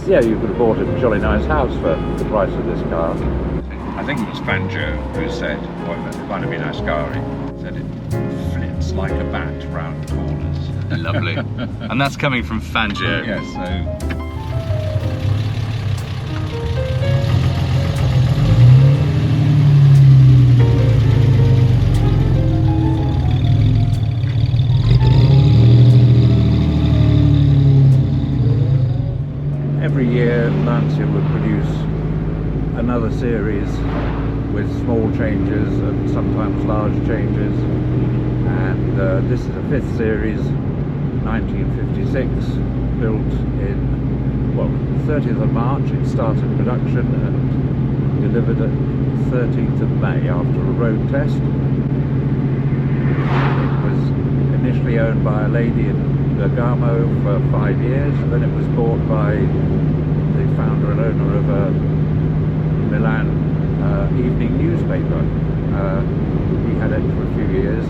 Yeah, you could have bought a jolly nice house for the price of this car. I think it was Fangio who said, well, it might have been Ascari, said it flits like a bat round corners. Lovely. And that's coming from Fangio. Yes, so... Every year Lancia would produce another series with small changes and sometimes large changes, and this is a 5th series, 1956, built in, well, 30th of March it started production and delivered at 13th of May after a road test. It was initially owned by a lady in Bergamo for 5 years, and then it was bought by the founder and owner of a Milan evening newspaper. He had it for a few years.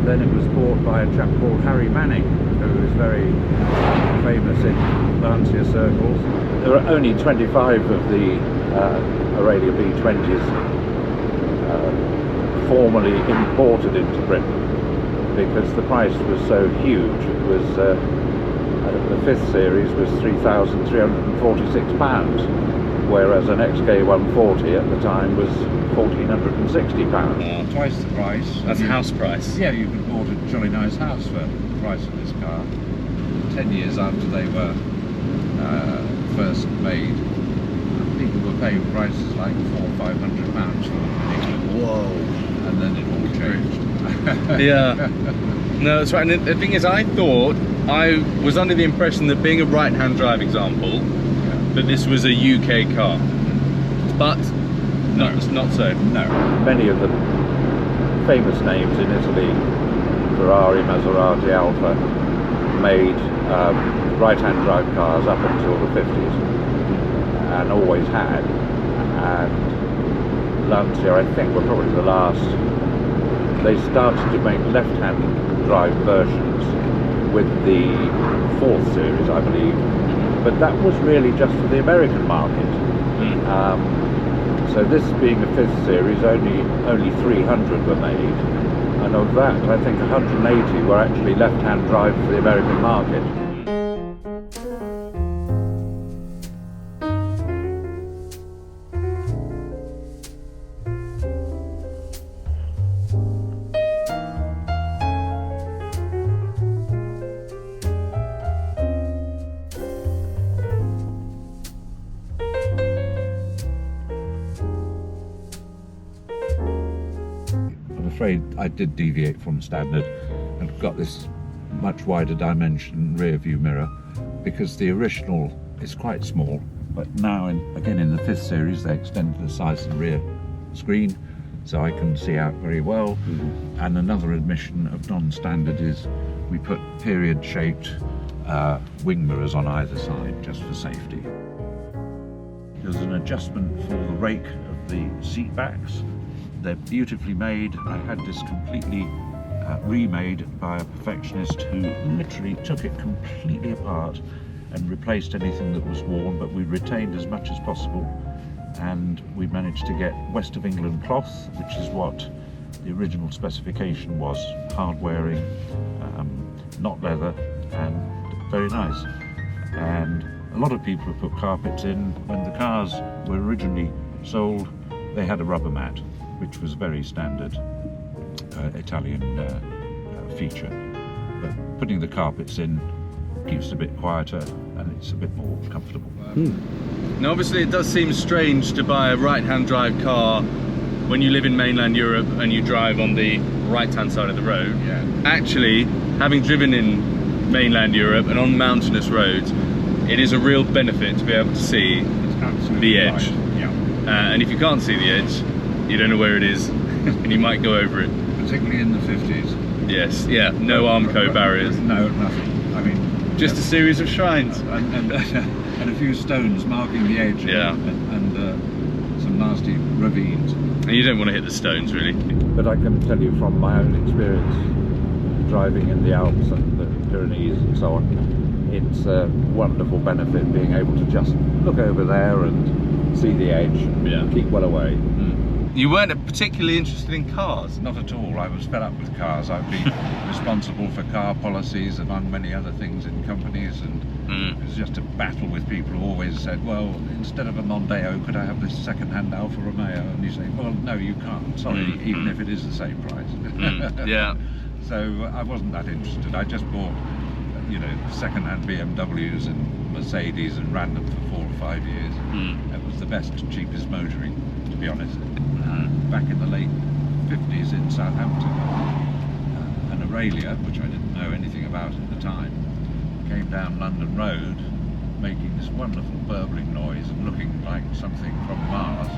Then it was bought by a chap called Harry Manning, who is very famous in Lancia circles. There are only 25 of the Aurelia B20s formally imported into Britain, because the price was so huge. It was the 5th series was £3,346, whereas an XK140 at the time was £1,460. Twice the price. That's house price. Yeah, you could have bought a jolly nice house for the price of this car. 10 years after they were first made, people were paying prices like £400 or £500 for them in England. Whoa. And then it all changed. Yeah. No, that's right. And the thing is, I was under the impression that being a right-hand drive example, that this was a UK car. But no, it's not so. No. Many of the famous names in Italy, Ferrari, Maserati, Alfa, made right-hand drive cars up until the 50s, and always had. And Lancia, I think, were probably the last. They started to make left-hand drive versions with the 4th series, I believe, but that was really just for the American market. So this being a 5th series, only 300 were made, and of that I think 180 were actually left-hand drive for the American market. I'm afraid I did deviate from standard and got this much wider dimension rear view mirror, because the original is quite small, but now again in the 5th series they extended the size of the rear screen so I can see out very well. And another admission of non-standard is we put period shaped wing mirrors on either side just for safety. There's an adjustment for the rake of the seat backs. They're beautifully made. I had this completely remade by a perfectionist who literally took it completely apart and replaced anything that was worn, but we retained as much as possible, and we managed to get West of England cloth, which is what the original specification was, hard wearing, not leather, and very nice. And a lot of people have put carpets in. When the cars were originally sold, they had a rubber mat, which was very standard Italian feature. But putting the carpets in keeps it a bit quieter and it's a bit more comfortable. Now obviously it does seem strange to buy a right-hand drive car when you live in mainland Europe and you drive on the right-hand side of the road. Yeah. Actually, having driven in mainland Europe and on mountainous roads, it is a real benefit to be able to see the edge. Right. Yeah. And if you can't see the edge, you don't know where it is and you might go over it. Particularly in the 50s. Yes, yeah, no Armco barriers. No, nothing. I mean, just a series of shrines. And a few stones marking the edge. Yeah. And some nasty ravines. And you don't want to hit the stones, really. But I can tell you from my own experience driving in the Alps and the Pyrenees and so on, it's a wonderful benefit being able to just look over there and see the edge and Yeah. keep well away. You weren't particularly interested in cars? Not at all. I was fed up with cars. I've been responsible for car policies among many other things in companies, and it was just a battle with people who always said, well, instead of a Mondeo, could I have this second-hand Alfa Romeo? And you say, well, no, you can't, sorry, even if it is the same price. Yeah. So I wasn't that interested. I just bought, you know, second-hand BMWs and Mercedes and ran them for 4 or 5 years. It was the best, cheapest motoring, to be honest. Back in the late 50s in Southampton, an Aurelia, which I didn't know anything about at the time, came down London Road making this wonderful burbling noise and looking like something from Mars.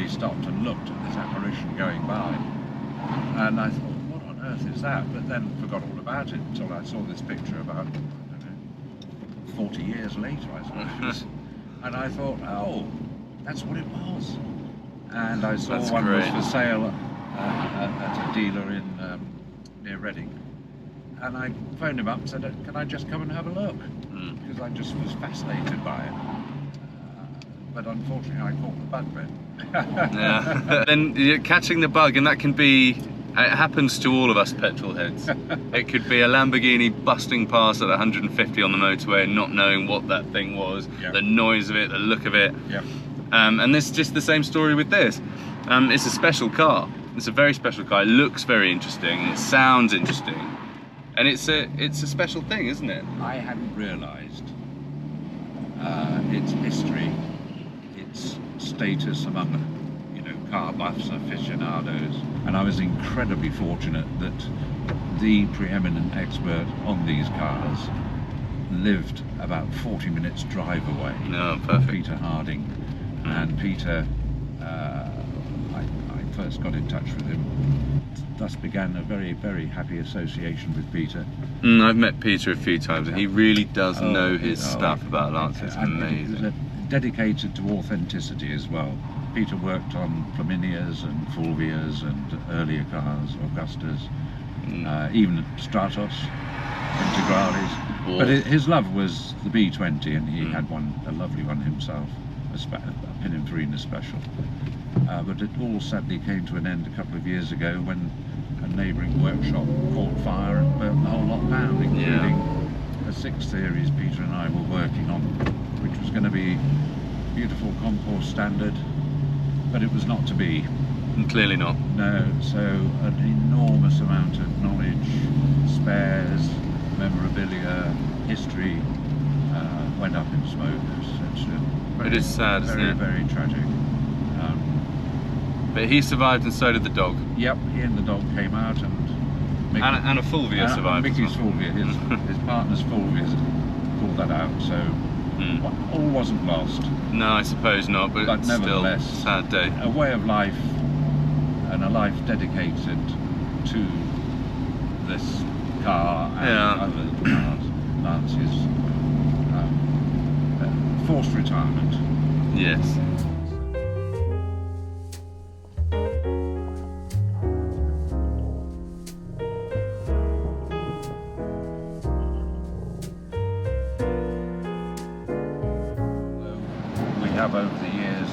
Stopped and looked at this apparition going by, and I thought, what on earth is that? But then forgot all about it until I saw this picture about, I don't know, 40 years later, I suppose. And I thought, oh, that's what it was. And I saw That's one great. was for sale at a dealer in near Reading, and I phoned him up and said, can I just come and have a look? Because I just was fascinated by it. But unfortunately I caught the bug then. Yeah. Then you're catching the bug, and that can be, it happens to all of us petrol heads. It could be a Lamborghini busting past at 150 on the motorway and not knowing what that thing was, the noise of it, the look of it. And it's just the same story with this. It's a special car. It's a very special car. It looks very interesting. It sounds interesting, and it's a special thing, isn't it? I hadn't realised its history, its status among, you know, car buffs and aficionados, and I was incredibly fortunate that the preeminent expert on these cars lived about 40 minutes drive away. No, perfect. Peter Harding, and Peter, I first got in touch with him. Thus began a very, very happy association with Peter. I've met Peter a few times, and he really does know his stuff about Lancia. It's amazing. He was dedicated to authenticity as well. Peter worked on Flaminias and Fulvias and earlier cars, Augustas, even Stratos, Integrales. But his love was the B20, and he had one, a lovely one himself, a Pininfarina special. But it all sadly came to an end a couple of years ago when a neighbouring workshop caught fire and burnt the whole lot down, including a 6 Series Peter and I were working on, which was going to be beautiful concourse standard, but it was not to be. Clearly not. No, so an enormous amount of knowledge, spares, memorabilia, history went up in smoke. It is sad, isn't it? Very tragic. But he survived, and so did the dog. Yep, he and the dog came out, and Mickey, And a Fulvia survived. Mickey's Fulvia, his partner's Fulvia's pulled that out, so all wasn't lost. No, I suppose not, but it's still a nevertheless, sad day. a way of life and a life dedicated to this car and other cars, Lancias. Forced retirement. Yes. We have over the years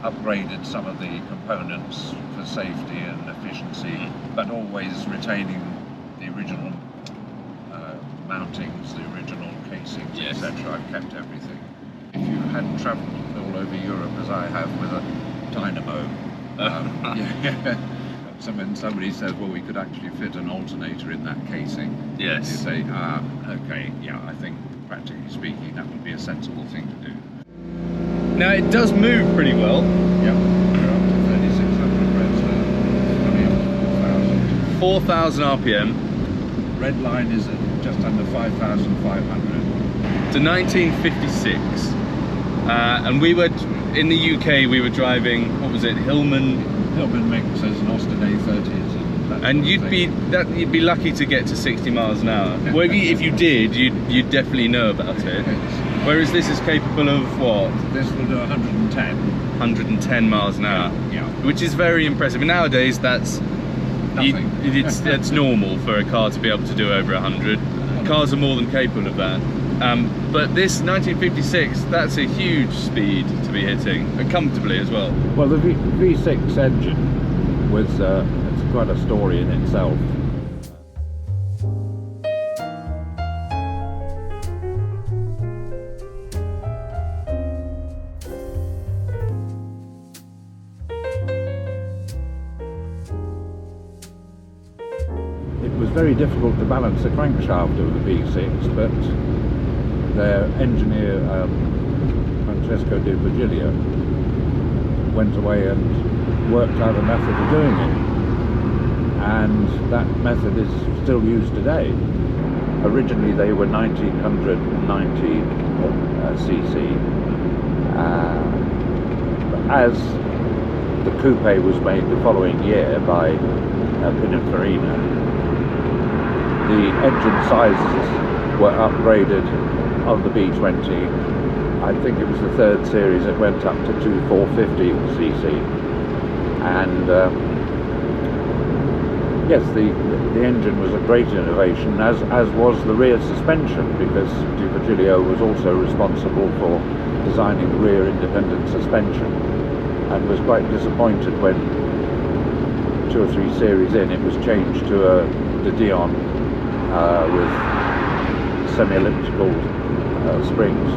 upgraded some of the components for safety and efficiency, but always retaining the original mountings, the original casings, etc. I've kept everything. If you had travelled all over Europe as I have with a dynamo, so when somebody says, well, we could actually fit an alternator in that casing, you say, okay, yeah, I think practically speaking that would be a sensible thing to do. Now it does move pretty well. Yep, we're up to 3,600 revs now, coming up to 4,000. 4,000 RPM. Red line is at just under 5,500. To 1956. And we were in the UK. We were driving. What was it? Hillman mixers and Austin A30s. And you'd be lucky to get to 60 miles an hour. Well, if you did, you'd definitely know about it. Whereas this is capable of what? This will do 110. 110 miles an hour. Yeah. Which is very impressive. And nowadays, that's nothing. It's normal for a car to be able to do over 100. Cars are more than capable of that. But this 1956, that's a huge speed to be hitting, and comfortably as well. Well, the V6 engine was it's quite a story in itself. It was very difficult to balance the crankshaft of the V6, but their engineer Francesco Di Virgilio went away and worked out a method of doing it, and that method is still used today. Originally they were 1990 cc. As the coupe was made the following year by Pininfarina, the engine sizes were upgraded on the B20. I think it was the third series, it went up to 450cc, and yes, the engine was a great innovation, as was the rear suspension, because Di Virgilio was also responsible for designing the rear independent suspension, and was quite disappointed when 2 or 3 series in it was changed to a De Dion with semi-elliptical springs.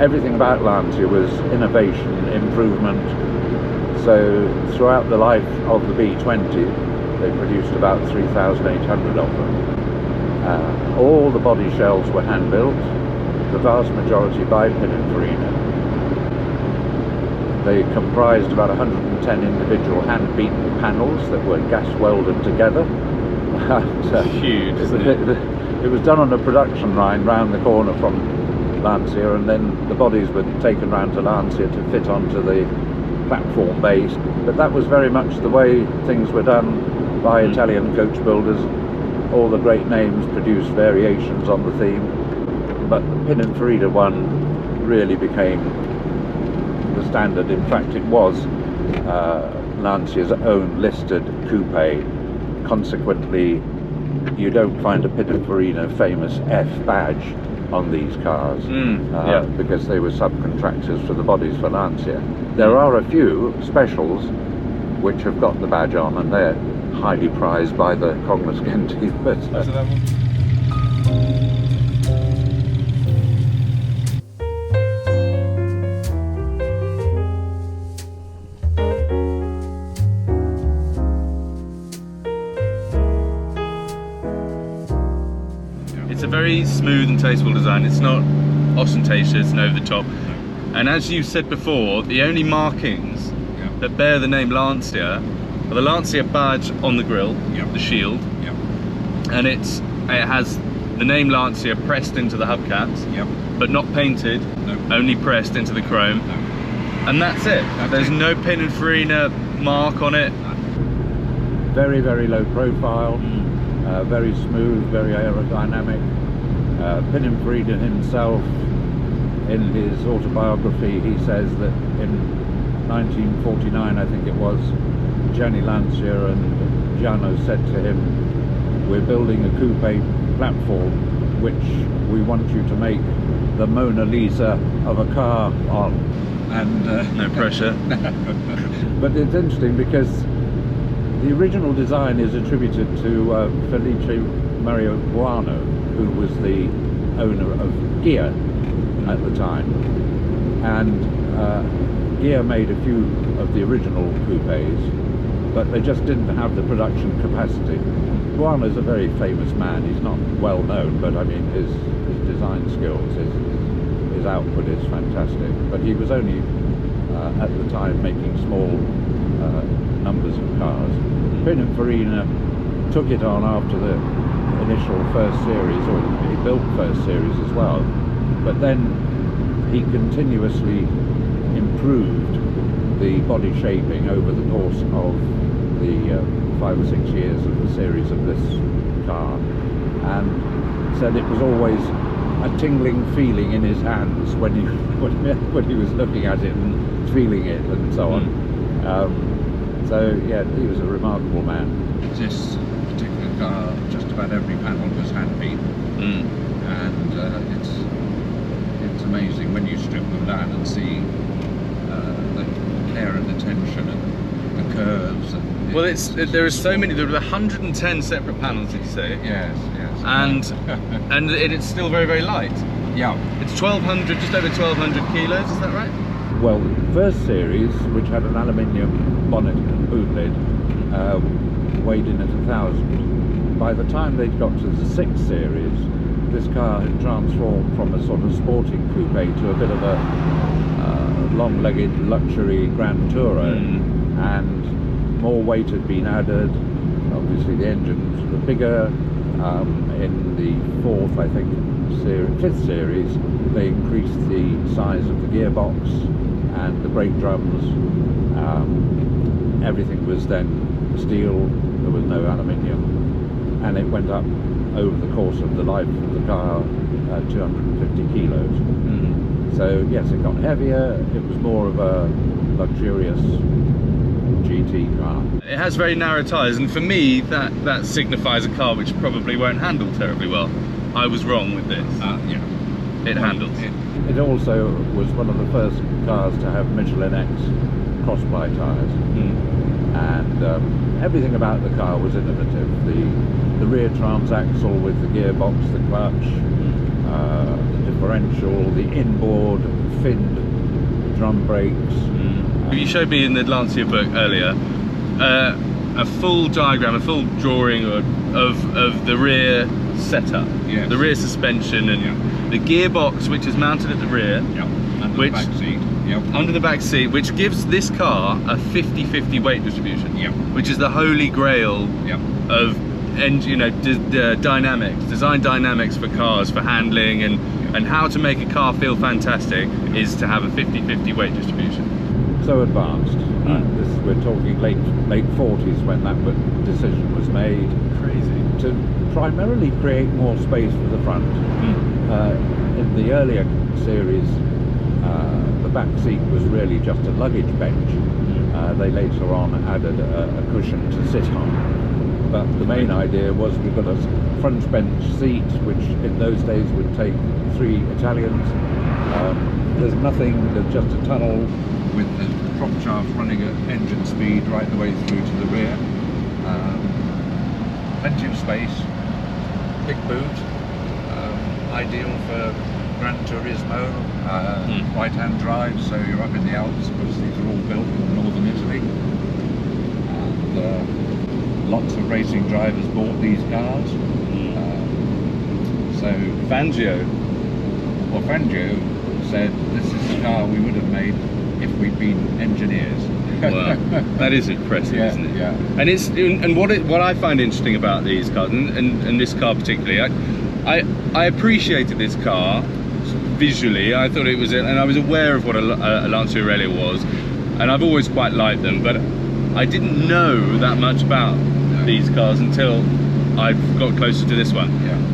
Everything about Lancia was innovation, improvement. So throughout the life of the B20, they produced about 3,800 of them. All the body shells were hand-built, the vast majority by Pininfarina. They comprised about 110 individual hand-beaten panels that were gas-welded together. Huge, isn't it? It was done on a production line round the corner from Lancia, and then the bodies were taken round to Lancia to fit onto the platform base. But that was very much the way things were done by Italian coach builders. All the great names produced variations on the theme, but the Pininfarina one really became the standard. In fact, it was Lancia's own listed coupe. Consequently, you don't find a Pininfarina famous F badge on these cars, because they were subcontractors for the bodies for Lancia. There are a few specials which have got the badge on, and they're highly prized by the cognoscenti. But it's a very smooth and tasteful design. It's not ostentatious and over the top. And as you said before, the only markings that bear the name Lancia are the Lancia badge on the grille, the shield, and it has the name Lancia pressed into the hubcaps, but not painted, only pressed into the chrome, and that's it. There's no Pininfarina mark on it. very, very low profile, very smooth, very aerodynamic. Pininfarina himself, in his autobiography, he says that in 1949, I think it was, Gianni Lancia and Giano said to him, "We're building a coupe platform which we want you to make the Mona Lisa of a car on." And no pressure. But it's interesting because the original design is attributed to Felice Mario Buono, who was the owner of Ghia at the time, and Ghia made a few of the original coupes, but they just didn't have the production capacity. Buono's a very famous man. He's not well known, but I mean his design skills, his output is fantastic. But he was only at the time making small numbers of cars. Pininfarina took it on after the initial first series, or he built first series as well, but then he continuously improved the body shaping over the course of the 5 or 6 years of the series of this car, and said it was always a tingling feeling in his hands when he when he was looking at it and feeling it and so on. So yeah, he was a remarkable man. This particular car, just about every panel was hand beaten, and it's amazing when you strip them down and see the care and attention and the curves. And well, there are so many. There are 110 separate panels, did you say? Yes. And it's still very, very light. Yeah. It's 1,200, just over 1,200 kilos. Is that right? Well, the first series, which had an aluminium bonnet and boot lid, weighed in at 1,000. By the time they'd got to the 6th series, this car had transformed from a sort of sporting coupe to a bit of a long-legged luxury Grand Tourer, and more weight had been added. Obviously the engines were bigger. In the 4th, I think, 5th series, they increased the size of the gearbox and the brake drums. Everything was then steel, there was no aluminium, and it went up over the course of the life of the car 250 kilos. So yes, it got heavier, it was more of a luxurious GT car. It has very narrow tyres, and for me that signifies a car which probably won't handle terribly well. I was wrong with this. Yeah. It handles. It also was one of the first cars to have Michelin X cross-ply tyres, and everything about the car was innovative. The rear transaxle with the gearbox, the clutch, the differential, the inboard finned drum brakes. You showed me in the Lancia book earlier a full diagram, a full drawing of the rear setup, the rear suspension, and the gearbox, which is mounted at the rear, under the back seat. Under the back seat, which gives this car a 50-50 weight distribution, which is the holy grail of design dynamics for cars, for handling, and how to make a car feel fantastic is to have a 50-50 weight distribution. So advanced. We're talking late 40s when that decision was made. Crazy. To primarily create more space for the front. In the earlier series, the back seat was really just a luggage bench. They later on added a cushion to sit on. But the main idea was we've got a front bench seat, which in those days would take 3 Italians. There's nothing, there's just a tunnel with the prop shaft running at engine speed right the way through to the rear. Plenty of space, big boot, ideal for Gran Turismo, right-hand drive, so you're up in the Alps, because these are all built in northern Italy. And lots of racing drivers bought these cars. So Fangio said, this is the car we would have made if we'd been engineers. Wow, that is impressive, isn't it? Yeah. And what I find interesting about these cars, and this car particularly, I appreciated this car visually. I thought it was, and I was aware of what a Lancia Aurelia was, and I've always quite liked them, but I didn't know that much about these cars until I got closer to this one.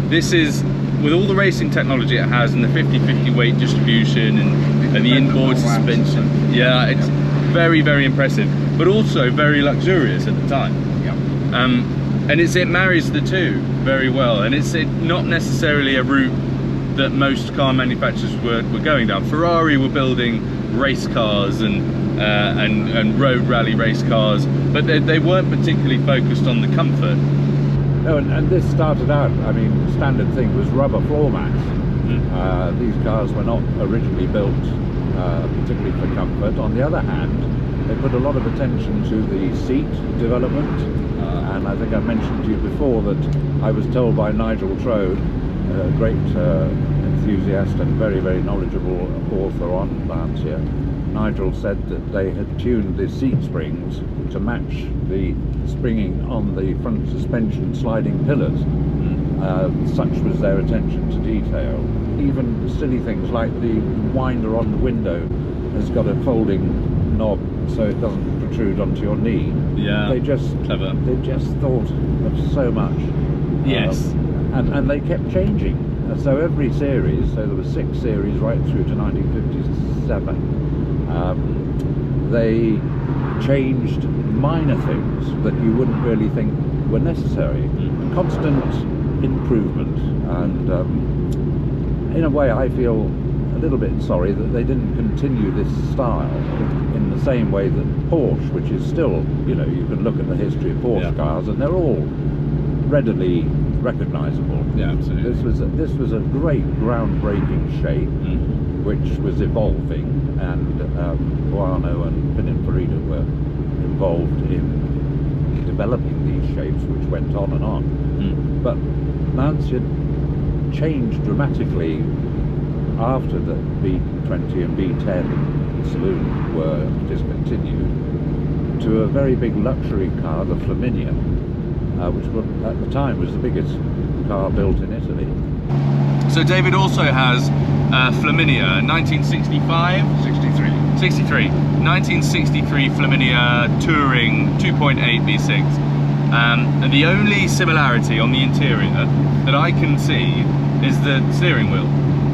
This is, with all the racing technology it has, and the 50-50 weight distribution, and the inboard suspension, it's very, very impressive, but also very luxurious at the time. And it marries the two very well, and it's not necessarily a route that most car manufacturers were going down. Ferrari were building race cars and road rally race cars, but they weren't particularly focused on the comfort. No, and this started out, I mean, the standard thing was rubber floor mats. These cars were not originally built particularly for comfort. On the other hand, they put a lot of attention to the seat development, and I think I mentioned to you before that I was told by Nigel Trode, a great enthusiast and very, very knowledgeable author on Lancia. Nigel said that they had tuned the seat springs to match the springing on the front suspension sliding pillars, Such was their attention to detail. Even silly things like the winder on the window has got a folding knob so it doesn't protrude onto your knee. Yeah. They just thought of so much. Yes. And they kept changing. So every series, so there were 6 series right through to 1957, they changed minor things that you wouldn't really think were necessary. Constant improvement, and in a way I feel a little bit sorry that they didn't continue this style in the same way that Porsche, which is still, you know, you can look at the history of Porsche cars and they're all readily recognizable. Yeah, absolutely. This was a great groundbreaking shape which was evolving, and Buono and Pininfarina were involved in developing these shapes, which went on and on. But Lancia changed dramatically after the B20 and B10 saloon were discontinued to a very big luxury car, the Flaminia, which at the time was the biggest car built in Italy. So David also has Flaminia, 1965? 63. 1963 Flaminia Touring 2.8 V6. And the only similarity on the interior that I can see is the steering wheel.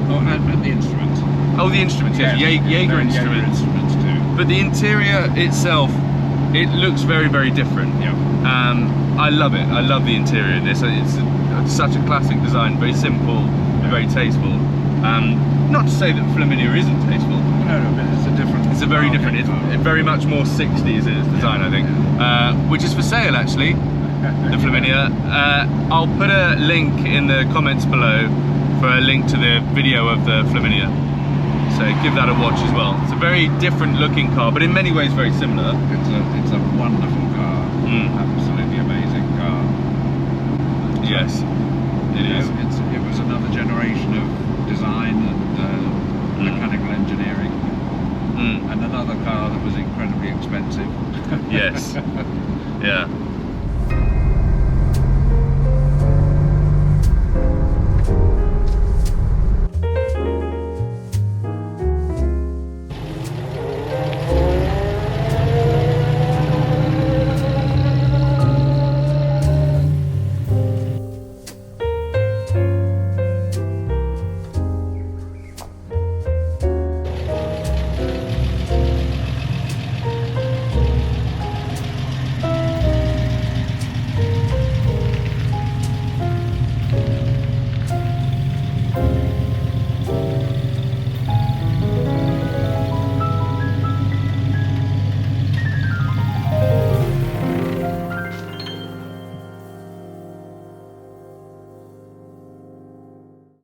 Oh, and the instruments. Oh, the instruments, yes. Jaeger instruments. Too. But the interior itself, it looks very, very different. Yeah. I love it. I love the interior of this. It's such a classic design, very simple, very tasteful. Not to say that Flaminia isn't tasteful. No, but it's a different. It's a very different. It's very much more 60s in its design, I think. Which is for sale, actually. The Flaminia. I'll put a link in the comments below for a link to the video of the Flaminia. So give that a watch as well. It's a very different looking car, but in many ways very similar. It's a wonderful car. Absolutely amazing car. Yes, it is. It was another generation of design and mechanical engineering, and another car that was incredibly expensive. Yes. Yeah.